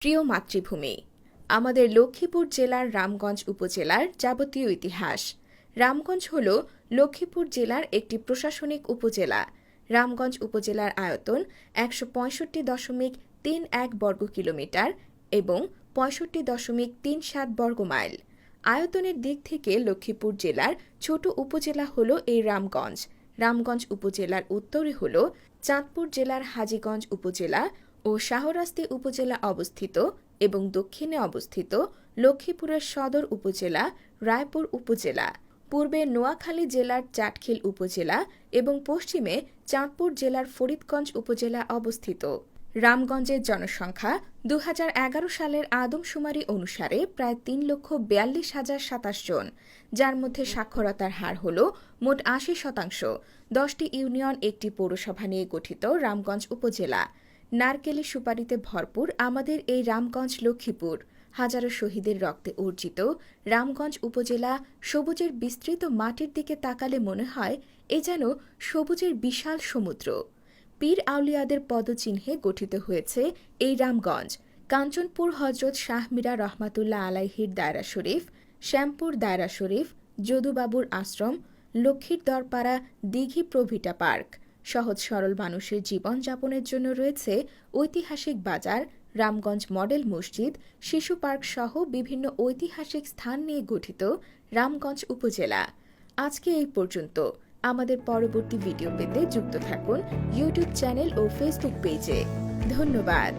প্রিয় মাতৃভূমি, আমাদের লক্ষ্মীপুর জেলার রামগঞ্জ উপজেলার যাবতীয় ইতিহাস। রামগঞ্জ হল লক্ষ্মীপুর জেলার একটি প্রশাসনিক উপজেলা। রামগঞ্জ উপজেলার আয়তন ১৬৫.৩১ বর্গ কিলোমিটার এবং ৬৫.৩৭ বর্গ মাইল। আয়তনের দিক থেকে লক্ষ্মীপুর জেলার ছোট উপজেলা হল এই রামগঞ্জ। রামগঞ্জ উপজেলার উত্তরে হল চাঁদপুর জেলার হাজীগঞ্জ উপজেলা ও শাহরাস্তি উপজেলা অবস্থিত এবং দক্ষিণে অবস্থিত লক্ষ্মীপুরের সদর উপজেলা রায়পুর উপজেলা, পূর্বে নোয়াখালী জেলার চাটখিল উপজেলা এবং পশ্চিমে চাঁদপুর জেলার ফরিদগঞ্জ উপজেলা অবস্থিত। রামগঞ্জের জনসংখ্যা ২০১১ সালের আদমশুমারি অনুসারে প্রায় ৩,৪২,০২৭ জন, যার মধ্যে সাক্ষরতার হার হল মোট ৮০%। ১০টি ইউনিয়ন, একটি পৌরসভা নিয়ে গঠিত রামগঞ্জ উপজেলা। নারকেলি সুপারিতে ভরপুর আমাদের এই রামগঞ্জ লক্ষ্মীপুর। হাজারো শহীদের রক্তে অর্জিত রামগঞ্জ উপজেলা সবুজের বিস্তৃত মাটির দিকে তাকালে মনে হয় এ যেন সবুজের বিশাল সমুদ্র। পীর আউলিয়াদের পদচিহ্নে গঠিত হয়েছে এই রামগঞ্জ। কাঞ্চনপুর হজরত শাহ মীরা রহমাতুল্লাহ আলাইহির দায়রা শরীফ, শ্যামপুর দায়রা শরীফ, যদুবাবুর আশ্রম, লক্ষ্মীর দরপাড়া, দিঘি প্রভৃতা পার্ক। সহজ সরল মানুষের জীবনযাপনের জন্য রয়েছে ঐতিহাসিক বাজার, রামগঞ্জ মডেল মসজিদ, শিশু পার্ক সহ বিভিন্ন ঐতিহাসিক স্থান নিয়ে গঠিত রামগঞ্জ উপজেলা। আজকে এই পর্যন্ত। আমাদের পরবর্তী ভিডিও পেতে যুক্ত থাকুন ইউটিউব চ্যানেল ও ফেসবুক পেজে। ধন্যবাদ।